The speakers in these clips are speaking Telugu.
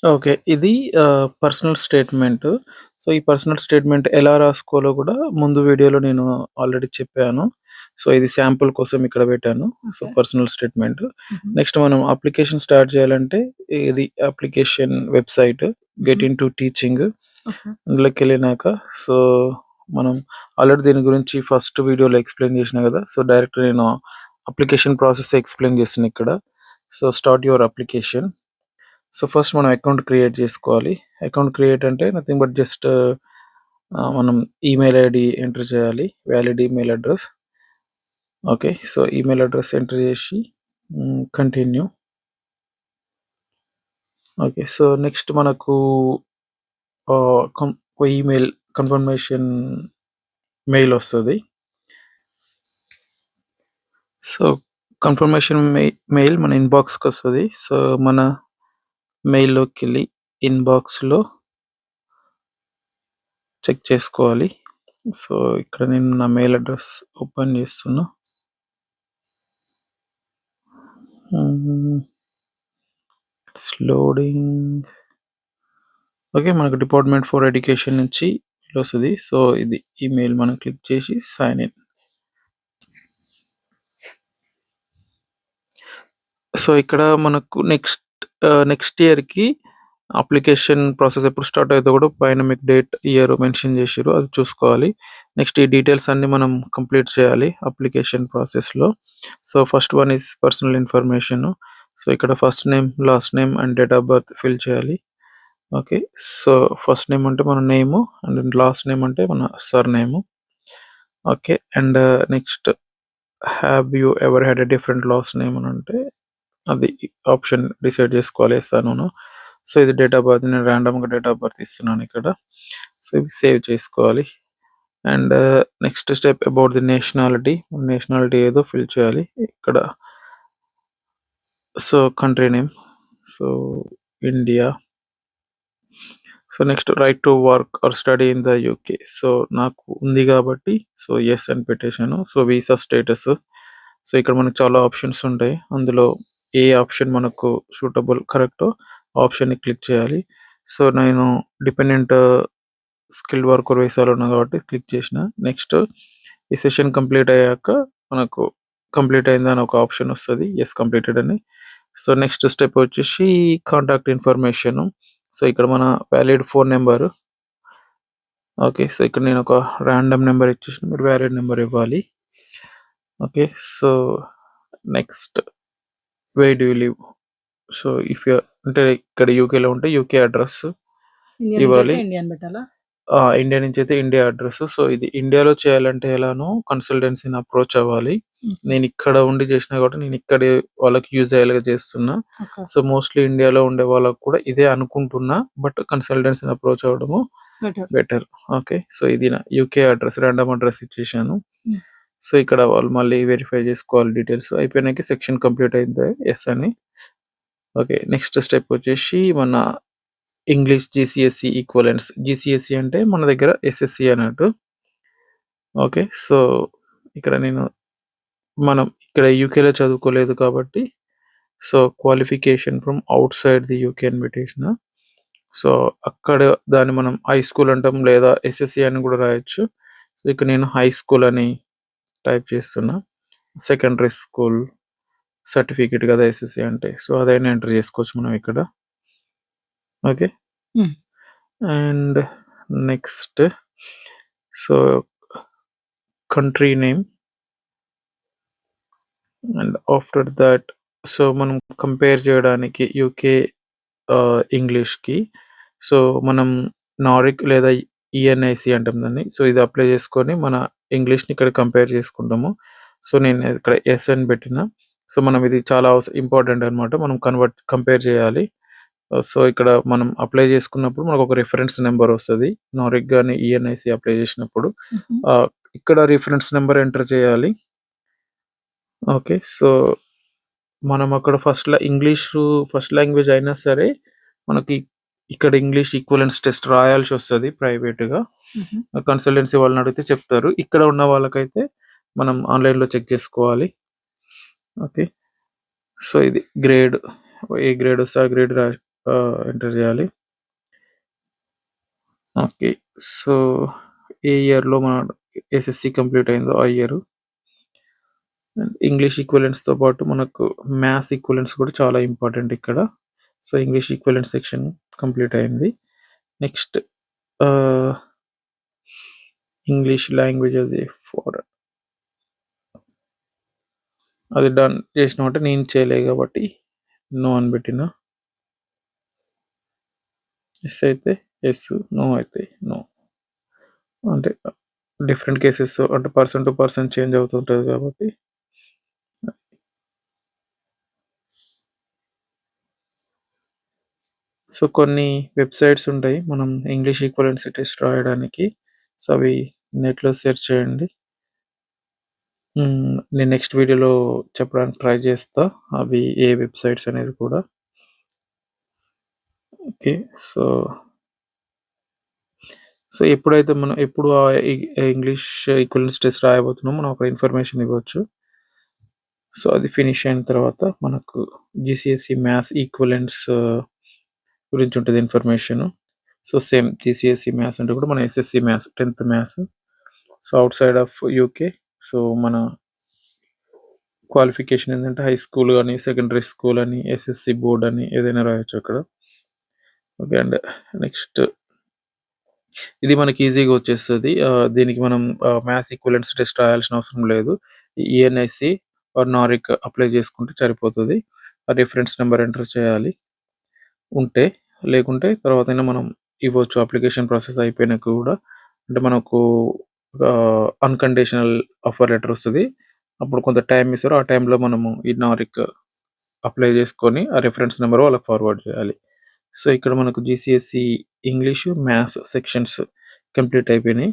ఓకే. ఇది పర్సనల్ స్టేట్‌మెంట్. సో, ఈ పర్సనల్ స్టేట్‌మెంట్ ఎలా రాసుకోవాలో గూడా ముందు వీడియోలో నేను ఆల్రెడీ చెప్పాను. సో, ఇది శాంపుల్ కోసం ఇక్కడ పెట్టాను. So, okay. Personal statement. హుహు. నెక్స్ట్ మనం అప్లికేషన్ స్టార్ట్ చేయాలంటే ఇది అప్లికేషన్ వెబ్‌సైట్ హుహు. Get into teaching okay. అందులోకెళ్ళినాక సో, మనం ఆల్రెడీ దీని గురించి ఫస్ట్ వీడియోలో ఎక్స్‌ప్లెయిన్ చేసినా గదా! సో, డైరెక్ట్ నేను అప్లికేషన్ ప్రాసెస్ ఎక్స్‌ప్లెయిన్ చేస్తున్నా ఇక్కడ. So, start your application. So, first మనం అకౌంట్ క్రియేట్ జేసుకోవాలి. అకౌంట్ క్రియేట్ అంటే నథింగ్ బట్ జస్ట్ మనం ఈమెయిల్ ఐడీ ఎంటర్ చేయాలి. Valid email address. Okay. So, email address enter చేసి కంటిన్యూ. ఓకే. సో, నెక్స్ట్ మనకు ఆహ్, కం ఈమెయిల్ కన్ఫర్మేషన్ మెయిల్ ఒస్తది. సో, కన్ఫర్మేషన్ మెయిల్ మన ఇన్‌బాక్స్‌కొస్తది. సో, మన మెయిల్‌లోకెళ్ళి ఇన్‌బాక్స్‌లో చెక్ చేసుకోవాలి. సో, ఇక్కడ నేను నా మెయిల్ అడ్రెస్ ఓపెన్ చేస్తున్నా. హ్మ్. It's loading. ఓకే. మనకు డిపార్ట్‌మెంట్ ఫర్ ఎడ్యుకేషన్ నుంచి వస్తది. సో, ఇది ఈమెయిల్ మనం క్లిక్ చేసి సైన్ ఇన్. సో, ఇక్కడ మనకు నెక్స్ట్ ఇయర్‌కి అప్లికేషన్ ప్రాసెస్ ఎప్పుడు స్టార్ట్ అయిద్దో కూడా పైన మీకు డేట్, ఇయర్ మెన్షన్ చేషిర్రు. అది చూసుకోవాలి. నెక్స్ట్ ఈ డీటెయిల్స్ అన్నీ మనం కంప్లీట్ చేయాలి అప్లికేషన్ ప్రాసెస్‌లో. So, first one is personal information. So, ఇక్కడ first name, last name and date of birth fill చేయాలి. ఓకే. సో, ఫస్ట్ నేమ్ అంటే మన నేము అండ్ లాస్ట్ నేమ్ అంటే మన surname. Okay. And next have you ever had a different last name అనంటే అది ఆప్షన్ డిసైడ్ చేసుకోవాలి. Yes or no no. సో, ఇది డేట్ ఆఫ్ బర్త్ నేను రాండమ్‌గా డేట్ ఆఫ్ బర్త్ ఇస్తున్నాను ఇక్కడ. సో, ఇవి సేవ్ చేసుకోవాలి. And next step about the nationality. Nationality ఏదో ఫిల్ చేయాలి. ఇక్కడ so, country name. So, India. So, next right to work or study in the UK. So, నాకు ఉంది గాబట్టి సో, యెస్ అని పెట్టేసాను. So, visa status. సో, ఇక్కడ మనకు చాలా ఆప్షన్స్ ఉంటాయి. అందులో ఏ ఆప్షన్ మనకు సూటబుల్ కరెక్టో ఆప్షన్‌ని క్లిక్ చేయాలి. సో, నేను డిపెండెంట్ స్కిల్డ్ వర్కర్ వీసాలో ఉన్నా కాబట్టి క్లిక్ చేసిన. నెక్స్ట్ ఈ సెషన్ కంప్లీట్ అయ్యాక మనకు కంప్లీట్ అయిందని ఒక ఆప్షన్ వస్తది. యెస్ కంప్లీటెడ్ అని. సో, నెక్స్ట్ స్టెప్ వచ్చేసి కాంటాక్ట్ ఇన్ఫర్మేషన్. సో, ఇక్కడ మన valid phone number. Okay. So, ఇక్కడ నేను ఒక రాండమ్ నంబర్ ఇచ్చేసిన. మీరు వాలిడ్ నంబర్ ఇవ్వాలి. Okay. So, next where do you live? So, if you అంటే ఇక్కడ యూకేలో ఉంటే యూకే అడ్రెస్ ఇండియా నుంచయితే ఇవ్వాలి. ఇండియా అని పెట్టాలా? ఇండియా నుంచయితే ఇండియా అడ్రెస్. సో, ఇది ఇండియాలో చేయాలంటే ఎలానో కన్సల్టెన్సీని అప్రోచ్ అవ్వాలి. హుహు. నేనిక్కడ ఉండి చేసినా కాబట్టి నేనిక్కడే వాళ్ళకి యూజ్ అయ్యేలాగా చేస్తున్నా. ఓకే. సో, మోస్ట్‌లీ ఇండియాలో ఉండే వాళ్ళకి కూడా ఇదే అనుకుంటున్నా. బట్ కన్సల్టెన్సీని అప్రోచ్ అవ్వడము బెటర్. బెటర్. ఓకే. సో, ఇది నా యూకే అడ్రెస్ రాండమ్ అడ్రెస్ ఇచ్చేసాను. హ్మ్. సో, ఇక్కడ వాళ్ళు మళ్ళీ వెరిఫై చేసుకోవాలి డీటెయిల్స్. అయిపోయినాక సెక్షన్ కంప్లీట్ అయింది. యెస్ అని. ఓకే. నెక్స్ట్ స్టెప్ వచ్చేసి మన ఇంగ్లీష్ జీసీఎస్ఈ ఈక్వలెంట్స్. జీసీఎస్ఈ అంటే మన దగ్గర ఎస్ఎస్‌సి అన్నట్టు. ఓకే. సో, ఇక్కడ మనం ఇక్కడ యూకేలో చదువుకోలేదు కాబట్టి so, qualification from outside the UK అని పెట్టేసిన. సో, అక్కడ దాన్ని మనం హై స్కూల్ అంటాం లేదా ఎస్ఎస్‌సి అని కూడా రాయొచ్చు. సో, ఇక్కడ నేను హై స్కూల్ అని టైప్ చేస్తున్నా. సెకండరీ స్కూల్ సర్టిఫికేట్ కదా ఎస్ఎస్‌సి అంటే. సో, అదైనా ఎంటర్ చేసుకోవచ్చు మనం ఇక్కడ. ఓకే. హ్మ్. And next so, country name and after thought so, మనం కంపేర్ చేయడానికి యూకే ఇంగ్లీష్‌కి సో, మనం నారిక్ లేదా ఈఎన్ఐసీ అంటాం దాన్ని. సో, ఇది అప్లై చేసుకొని మన ఇంగ్లీష్‌ని ఇక్కడ కంపేర్ చేసుకుంటాము. సో, నేను ఇక్కడ యెస్ అని పెట్టినా. సో, మనం ఇది చాలా ఇంపార్టెంట్ అన్నమాట. మనం కంపేర్ చేయాలి. సో, ఇక్కడ మనం అప్లై చేసుకున్నప్పుడు మనకొక రిఫరెన్స్ నంబర్ వస్తది. నారిక్ గాని, ఈఎన్ఐసీ అప్లై చేసినప్పుడు. హుహు. ఇక్కడ రిఫరెన్స్ నంబర్ ఎంటర్ చేయాలి. ఓకే. సో, మనం అక్కడ ఇంగ్లీషు ఫస్ట్ లాంగ్వేజ్ అయినా సరే, మనకి ఇక్కడ ఇంగ్లీష్ ఈక్వలెన్స్ టెస్ట్ రాయాల్సొస్తది ప్రైవేట్‌గా. హుహు. కన్సల్టెన్సీ వాళ్ళని అడిగితే చెప్తారు. ఇక్కడ ఉన్న వాళ్ళకైతే మనం ఆన్‌లైన్‌లో చెక్ చేసుకోవాలి. ఓకే. సో, ఇది గ్రేడ్ ఏ గ్రేడ్ వస్తే ఆ గ్రేడ్ ఎంటర్ చేయాలి. ఓకే. సో, ఏ ఇయర్‌లో మన ఎస్ఎస్‌సి కంప్లీట్ అయిందో ఆ ఇయరు. ఇంగ్లీష్ ఈక్వివలెంట్స్‌తో పాటు మనకు మ్యాథ్స్ ఈక్వివలెంట్స్ కూడా చాలా ఇంపార్టెంట్ ఇక్కడ. So, English equivalent section complete అయింది. Next ah, English language as a foreign అది డన్ చేసినామంటే నేను చేయలే కాబట్టి నో అని పెట్టిన. యెస్ అయితే యెస్, నో అయితే నో. అంటే డిఫరెంట్ కేసెస్ అంటే పర్సన్ టు పర్సన్ చేంజ్ అవుతుంటది కాబట్టి. సో, కొన్ని వెబ్‌సైట్స్ ఉంటాయి. మనం ఇంగ్లీష్ ఈక్వివలెన్సీ టెస్ట్ రాయడానికి. సో, అవి నెట్‌లో సెర్చ్ చేయండి. నేను నెక్స్ట్ వీడియోలో చెప్పడానికి ట్రై చేస్తా. అవి ఏ వెబ్‌సైట్స్ అనేది కూడా. ఓకే. సో, ఎప్పుడైతే మనం ఎప్పుడు ఇంగ్లీష్ ఈక్వివలెన్స్ టెస్ట్ రాయబోతున్నామో మనం ఒక ఇన్ఫర్మేషన్ ఇవ్వచ్చు. సో, అది ఫినిష్ అయిన తర్వాత మనకు జీసీఎస్ఈ మ్యాథ్స్ ఈక్వివలెంట్స్ గురించి ఉంటది ఇన్ఫర్మేషను. సో, సేమ్ జీసీఎస్ఈ మ్యాథ్స్ అంటే కూడా మన ఎస్ఎస్‌సి మ్యాథ్స్ 10థ్ maths. So, outside of UK. So, మన క్వాలిఫికేషన్ ఏందంటే హై స్కూల్ గాని, సెకండరీ స్కూల్ అని, ఎస్ఎస్‌సి బోర్డ్ అని ఏదైనా రాయొచ్చు అక్కడ. ఓకే. అండ్ నెక్స్ట్ ఇది మనకి ఈజీగా వచ్చేస్తది. దీనికి మనం మ్యాథ్స్ ఈక్వివలెంట్స్ టెస్ట్ రాయాల్సిన అవసరం లేదు. ఈఎన్ఐసి ఆర్ నారిక్ అప్లై చేసుకుంటే సరిపోతది. ఆ రిఫరెన్స్ నంబర్ ఎంటర్ చేయాలి ఉంటే. లేకుంటే తర్వాతైనా మనం ఇవ్వచ్చు అప్లికేషన్ ప్రాసెస్ అయిపోయినాక కూడా. అంటే మనకు అన్‌కండిషనల్ ఆఫర్ లెటర్ వస్తది. అప్పుడు కొంత టైమ్ ఇస్తారు. ఆ టైంలో మనము ఈ నారిక్ అప్లై చేసుకొని ఆ రిఫరెన్స్ నంబర్ వాళ్ళకి ఫార్వర్డ్ చేయాలి. సో, ఇక్కడ మనకు జీసీఎస్ఈ ఇంగ్లీషు, మ్యాథ్స్ సెక్షన్స్ కంప్లీట్ అయిపోయినాయి.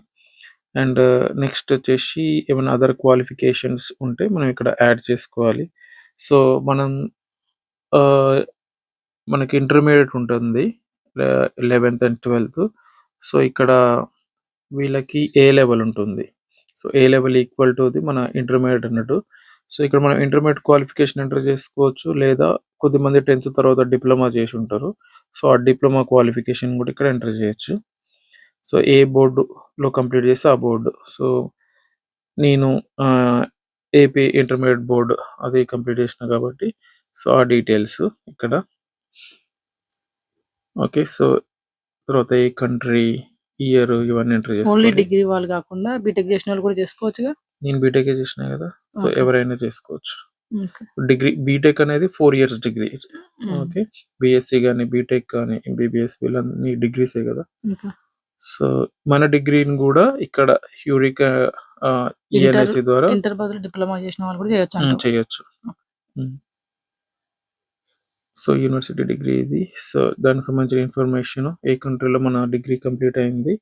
అండ్ నెక్స్ట్ వచ్చేసి ఏమైనా అదర్ క్వాలిఫికేషన్స్ ఉంటే మనం ఇక్కడ యాడ్ చేసుకోవాలి. సో, మనం ఆహ్, మనకి ఇంటర్మీడియేట్ ఉంటుంది. 11థ్ అండ్ 12థ్. సో, ఇక్కడ వీళ్ళకి ఏ లెవెల్ ఉంటుంది. So, A level equal to the మన ఇంటర్మీడియేట్ అన్నట్టు. సో, ఇక్కడ మనం ఇంటర్మీడియేట్ క్వాలిఫికేషన్ ఎంటర్ చేసుకోవచ్చు. లేదా కొద్దిమంది 10థ్ తర్వాత డిప్లొమా చేసుంటారు. సో, ఆ డిప్లొమా క్వాలిఫికేషన్ కూడా ఇక్కడ ఎంటర్ చేయొచ్చు. సో, ఏ బోర్డులో కంప్లీట్ చేస్తే ఆ బోర్డు. సో, నేను ఏపీ ఇంటర్మీడియేట్ బోర్డ్ అది కంప్లీట్ చేసిన కాబట్టి సో, ఆ డీటెయిల్స్ ఇక్కడ. ఓకే. సో, తర్వాత ఏ కంట్రీ, ఇయర్ ఇవన్నీ ఎంటర్ ఓన్లీ చేసుకోవాలి. డిగ్రీ వాళ్ళు కాకుండా బీటెక్ చేసిన వాళ్ళు కూడా చేసుకోవచ్చుగా? నేను బీటెకే చేసినా కదా! So, okay. ఎవరైనా చేసుకోవచ్చు. ఓకే. డిగ్రీ బీటెక్ అనేది 4 ఇయర్స్ డిగ్రీ. హ్మ్. ఓకే. బీఎస్సీ గాని, బీటెక్ గాని, ఎంబీబీఎస్ వీళ్ళన్నీ డిగ్రీసే కదా! ఓకే. సో, మన డిగ్రీని కూడా ఇక్కడ యూరికా ఈఎన్ఐసి ద్వారా ఇంటర్ బదులు డిప్లొమా చేసిన వాళ్ళు కూడా చేయొచ్చు. చేయొచ్చు. సో, యూనివర్సిటీ డిగ్రీ ఇది. సో, దానికి సంబంధించిన ఇన్ఫర్మేషన్ ఏ కంట్రీలో మన డిగ్రీ కంప్లీట్ అయింది.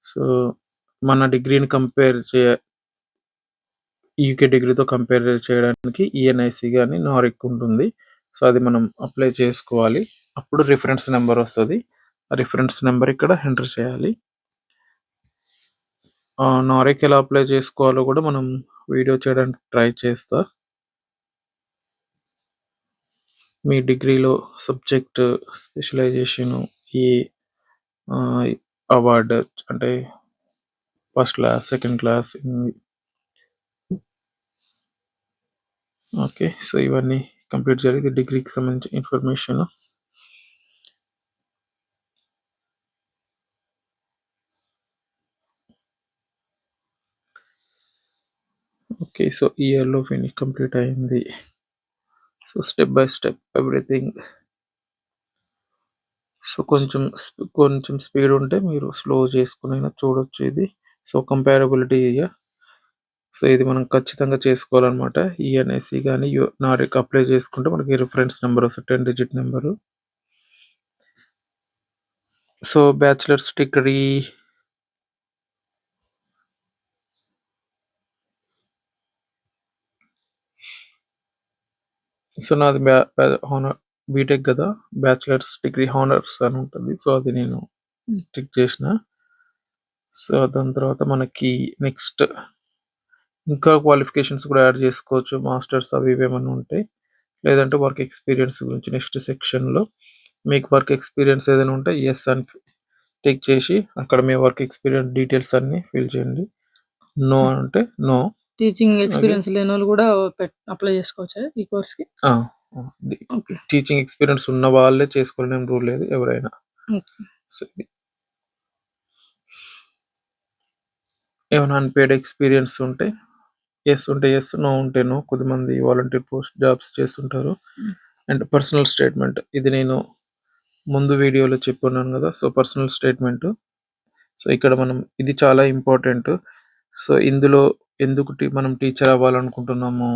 సో, మన డిగ్రీని యూకే డిగ్రీతో కంపేర్ చేయడానికి ఈఎన్ఐసి గాని, నారిక్ ఉంటుంది. సో, అది మనం అప్లై చేసుకోవాలి. అప్పుడు రిఫరెన్స్ నంబర్ వస్తది. ఆ రిఫరెన్స్ నంబర్ ఇక్కడ ఎంటర్ చేయాలి. నారిక్ ఎలా అప్లై చేసుకోవాలో కూడా మనం వీడియో చేయడానికి ట్రై చేస్తా. మీ డిగ్రీలో సబ్జెక్ట్ స్పెషలైజేషను ఈ అవార్డ్ అంటే first class, second class okay. So, ఇవన్నీ కంప్లీట్ జరిగి డిగ్రీకి సంబంధించిన ఇన్ఫర్మేషన్. ఓకే. సో, ఈ ఇయర్‌లో కంప్లీట్ అయింది. So, step by step everything. So, కొంచెం స్పీడ్ ఉంటే మీరు స్లో చేసుకొనైనా చూడొచ్చు ఇది. సో, కంపారబిలిటీ సో, ఇది మనం ఖచ్చితంగా చేసుకోవాలన్నమాట. ఈఎన్ఐసి గాని, నారిక్ అప్లై చేసుకుంటే మనకి రిఫరెన్స్ నంబర్ వస్తది. 10 digit number. So, bachelors degree so, నాది హానర్ బీటెక్ కదా! బ్యాచిలర్స్ డిగ్రీ హానర్స్ అని ఉంటుంది. సో, అది నేను టిక్ చేసిన. సో, దాని తర్వాత మనకి నెక్స్ట్ ఇంకా క్వాలిఫికేషన్స్ కూడా యాడ్ చేసుకోవచ్చు. మాస్టర్స్ అవి ఇవి ఏమన్నా ఉంటే. లేదంటే వర్క్ ఎక్స్‌పీరియన్స్ గురించి నెక్స్ట్ సెక్షన్‌లో మీకు వర్క్ ఎక్స్పీరియన్స్ ఏదైనా ఉంటే ఎస్ అని టిక్ చేసి అక్కడ మీ వర్క్ ఎక్స్పీరియన్స్ డీటెయిల్స్ అన్ని ఫిల్ చేయండి. నో అంటే నో. టీచింగ్ ఎక్స్పీరియన్స్ లేని వాళ్ళు కూడా అప్లై చేసుకోవచ్చా ఈ కోర్స్ కి? ఓకే. టీచింగ్ ఎక్స్పీరియన్స్ ఉన్న వాళ్ళే చేసుకోవాలని రూల్ లేదు, ఎవరైనా. ఓకే. సో ఇది ఏమైనా అన్‌పెయిడ్ ఎక్స్పీరియన్స్ ఉంటే ఎస్ ఉంటే ఎస్, నో ఉంటే నో. కొద్దిమంది వాలంటీర్ పోస్ట్ జాబ్స్ చేస్తుంటారు. అండ్ పర్సనల్ స్టేట్మెంట్, ఇది నేను ముందు వీడియోలో చెప్పున్నాను కదా. సో పర్సనల్ స్టేట్మెంట్, సో ఇక్కడ మనం ఇది చాలా ఇంపార్టెంట్. సో ఇందులో ఎందుకు మనం టీచర్ అవ్వాలనుకుంటున్నాము,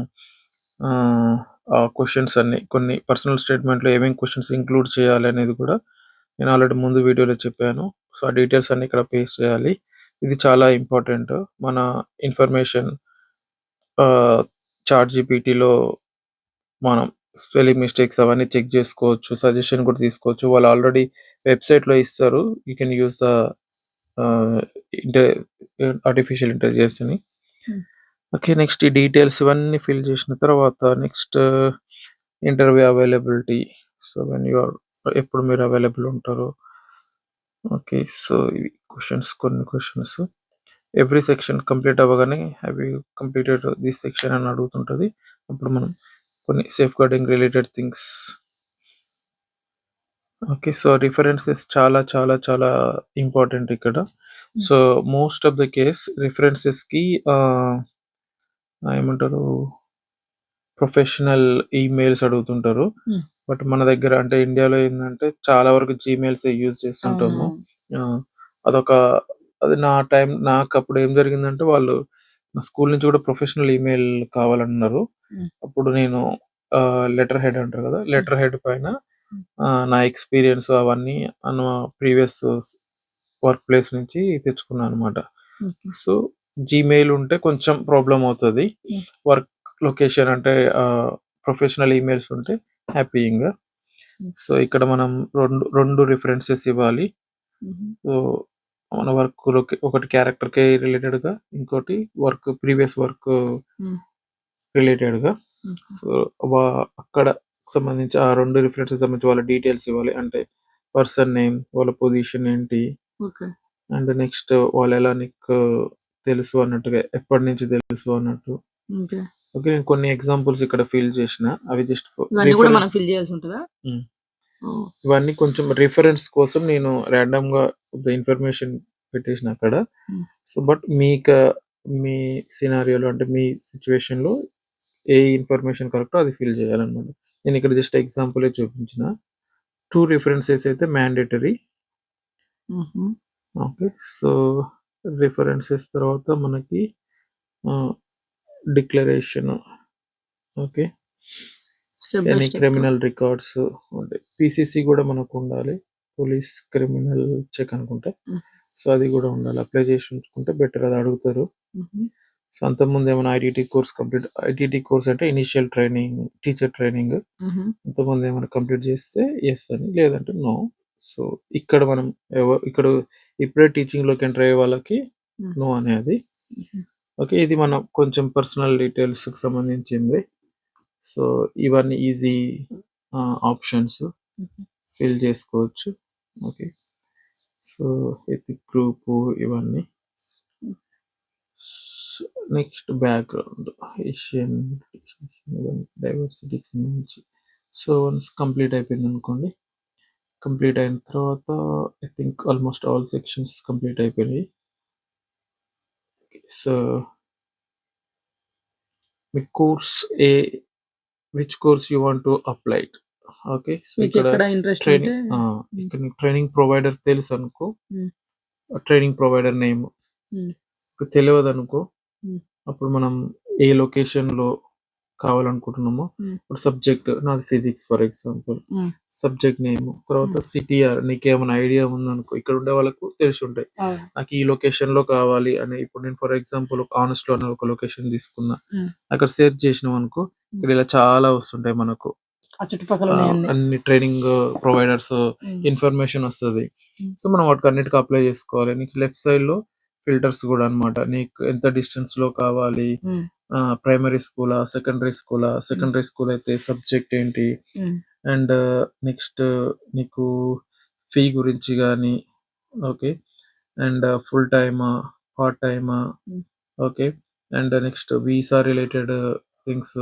ఆ క్వశ్చన్స్ అన్ని, కొన్ని పర్సనల్ స్టేట్మెంట్లో ఏమేమి క్వశ్చన్స్ ఇంక్లూడ్ చేయాలి అనేది కూడా నేను ఆల్రెడీ ముందు వీడియోలో చెప్పాను. సో ఆ డీటెయిల్స్ అన్ని ఇక్కడ పేస్ట్ చేయాలి. ఇది చాలా ఇంపార్టెంట్. మన ఇన్ఫర్మేషన్ చాట్ జీపీటీలో మనం స్పెల్లింగ్ మిస్టేక్స్ అవన్నీ చెక్ చేసుకోవచ్చు, సజెషన్ కూడా తీసుకోవచ్చు. వాళ్ళు ఆల్రెడీ వెబ్సైట్లో ఇస్తారు, you can use the artificial intelligence అని. ఓకే, నెక్స్ట్ ఈ డీటెయిల్స్ ఇవన్నీ ఫిల్ చేసిన తర్వాత next interview availability. So when you are, ఎప్పుడు మీరు అవైలబుల్ ఉంటారు. ఓకే, సో ఇవి క్వశ్చన్స్, కొన్ని క్వశ్చన్స్. ఎవ్రీ సెక్షన్ కంప్లీట్ అవ్వగానే have you completed this section అని అడుగుతుంటుంది. అప్పుడు మనం కొన్ని safeguarding related things. Okay, so references చాలా చాలా చాలా ఇంపార్టెంట్ ఇక్కడ. So most of the case రిఫరెన్సెస్కి ఏమంటారు, ప్రొఫెషనల్ ఈమెయిల్స్ అడుగుతుంటారు. బట్ మన దగ్గర అంటే ఇండియాలో ఏంటంటే చాలా వరకు జీమెయిల్స్ యూజ్ చేస్తుంటాము. అదొక, అది నాకు అప్పుడు ఏం జరిగిందంటే వాళ్ళు నా స్కూల్ నుంచి కూడా ప్రొఫెషనల్ ఈమెయిల్ కావాలన్నారు. అప్పుడు నేను లెటర్ హెడ్ అంటారు కదా, లెటర్ హెడ్ పైన నా ఎక్స్పీరియన్స్ అవన్నీ ప్రీవియస్ వర్క్ ప్లేస్ నుంచి తెచ్చుకున్నాను అనమాట. సో జీమెయిల్ ఉంటే కొంచెం ప్రాబ్లం అవుతుంది. వర్క్ లొకేషన్ అంటే ప్రొఫెషనల్ ఈమెయిల్స్ ఉంటే హ్యాపీగా. సో ఇక్కడ మనం రెండు రిఫరెన్సెస్ ఇవ్వాలి. సో మన వర్క్ ఒకటి క్యారెక్టర్కి రిలేటెడ్గా, ఇంకోటి వర్క్ ప్రీవియస్ వర్క్ రిలేటెడ్గా. సో అక్కడ సంబంధించి ఆ రెండు రిఫరెన్సెస్ సంబంధించి వాళ్ళ డీటెయిల్స్ ఇవ్వాలి. అంటే పర్సన్ నేమ్, వాళ్ళ పొజిషన్ ఏంటి, అండ్ నెక్స్ట్ వాళ్ళు ఎలా నీకు తెలుసు అన్నట్టుగా, ఎప్పటి నుంచి తెలుసు అన్నట్టు. ఓకే, నేను కొన్ని ఎగ్జాంపుల్స్ ఇక్కడ ఫిల్ చేసిన, అవి జస్ట్ ఇవన్నీ కొంచెం రిఫరెన్స్ కోసం నేను ర్యాండమ్ గా ఇన్ఫర్మేషన్ పెట్టేసిన అక్కడ. సో బట్ మీ సినారియోలో అంటే మీ సిచ్యువేషన్ లో ఏ ఇన్ఫర్మేషన్ కరెక్టో అది ఫిల్ చేయాలన్నమాట. నేను ఇక్కడ జస్ట్ ఎగ్జాంపుల్ చూపించిన. 2 రిఫరెన్సెస్ అయితే మ్యాండేటరీ. ఓకే, సో రిఫరెన్సెస్ తర్వాత మనకి declaration. Okay, any criminal records ఉంటాయి. పిసిసి కూడా మనకు ఉండాలి, పోలీస్ క్రిమినల్ చెక్ అనుకుంటే. సో అది కూడా ఉండాలి, అప్లై చేసి ఉంచుకుంటే బెటర్, అది అడుగుతారు. సో అంతకుముందు ఏమైనా ఐటీటీ కోర్స్ అంటే ఇనిషియల్ ట్రైనింగ్, టీచర్ ట్రైనింగ్, అంతకుముందు ఏమైనా కంప్లీట్ చేస్తే ఎస్ అని, లేదంటే నో. సో ఇక్కడ మనం ఇక్కడ ఇప్పుడే టీచింగ్ లోకి ఎంటర్ అయ్యే వాళ్ళకి నో అనేది. ఓకే, ఇది మనం కొంచెం పర్సనల్ డీటెయిల్స్ కి సంబంధించింది. సో ఇవన్నీ ఈజీ ఆప్షన్స్ ఫిల్ చేసుకోవచ్చు. ఓకే, సో ఎథిక్ గ్రూప్ ఇవన్నీ. నెక్స్ట్ బ్యాక్గ్రౌండ్, ఏషియన్ డైవర్సిటీకి సంబంధించి. సో వన్స్ కంప్లీట్ అయిపోయింది అనుకోండి, కంప్లీట్ అయిన తర్వాత I think almost all sections complete అయిపోయినాయి. సో మీ course which course you want to apply. Okay, so ఇక్కడ ట్రైనింగ్ ప్రొవైడర్ తెలుసు అనుకో, ట్రైనింగ్ ప్రొవైడర్ నేమ్ తెలియదు అనుకో, అప్పుడు మనం ఏ లొకేషన్ లో కావాలనుకుంటున్నామో, ఇప్పుడు సబ్జెక్ట్ నాది physics for example, subject name, తర్వాత సిటీఆర్, నీకేమైనా ఐడియా ఉందనుకో, ఇక్కడ ఉండే వాళ్ళకు తెలిసి ఉంటాయి నాకు ఈ లొకేషన్ లో కావాలి అని. ఇప్పుడు నేను ఫర్ ఎగ్జాంపుల్ ఆనెస్ట్ లో ఒక లొకేషన్ తీసుకున్నా, అక్కడ సెర్చ్ చేసినాం అనుకో, ఇక్కడ ఇలా చాలా వస్తుంటాయి మనకు అన్ని ట్రైనింగ్ ప్రొవైడర్స్ ఇన్ఫర్మేషన్ వస్తుంది. సో మనం వాటికి అన్నిటికీ అప్లై చేసుకోవాలి. నీకు లెఫ్ట్ సైడ్ లో ఫిల్టర్స్ కూడా అన్నమాట, నీకు ఎంత డిస్టెన్స్ లో కావాలి, ప్రైమరీ స్కూలా, సెకండరీ స్కూలా, సెకండరీ స్కూల్ అయితే సబ్జెక్ట్ ఏంటి, అండ్ నెక్స్ట్ నీకు ఫీ గురించి కానీ, ఓకే, అండ్ ఫుల్ టైమా, పార్ట్ టైమా, okay, and next visa related things.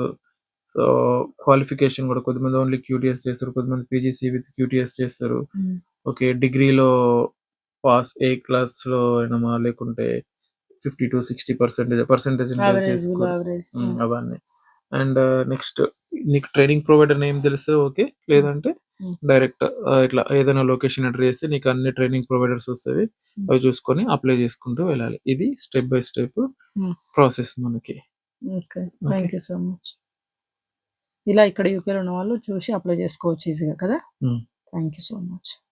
So qualification కూడా కొంతమంది ఓన్లీ క్యూటీఎస్ చేస్తారు, కొంతమంది పీజీసీ విత్ క్యూటీఎస్ చేస్తారు. ఓకే, డిగ్రీలో పాస్ ఏ క్లాస్లో అయినా లేకుంటే 50 to 60% అవన్నీ. అండ్ నెక్స్ట్ నీకు ట్రైనింగ్ ప్రొవైడర్ నేమ్ తెలుసు, ఓకే, లేదంటే డైరెక్ట్ ఇట్లా ఏదైనా లొకేషన్ ఎంటర్ చేస్తే నీకు అన్ని ట్రైనింగ్ ప్రొవైడర్స్ వస్తాయి, అవి చూసుకొని అప్లై చేసుకుంటూ వెళ్ళాలి. ఇది స్టెప్ బై స్టెప్ ప్రాసెస్ మనకి. Okay, thank you so much. ఇలా ఇక్కడ యూకేలో ఉన్న వాళ్ళు చూసి అప్లై చేసుకోవచ్చు ఈజీగా కదా. Thank you so much.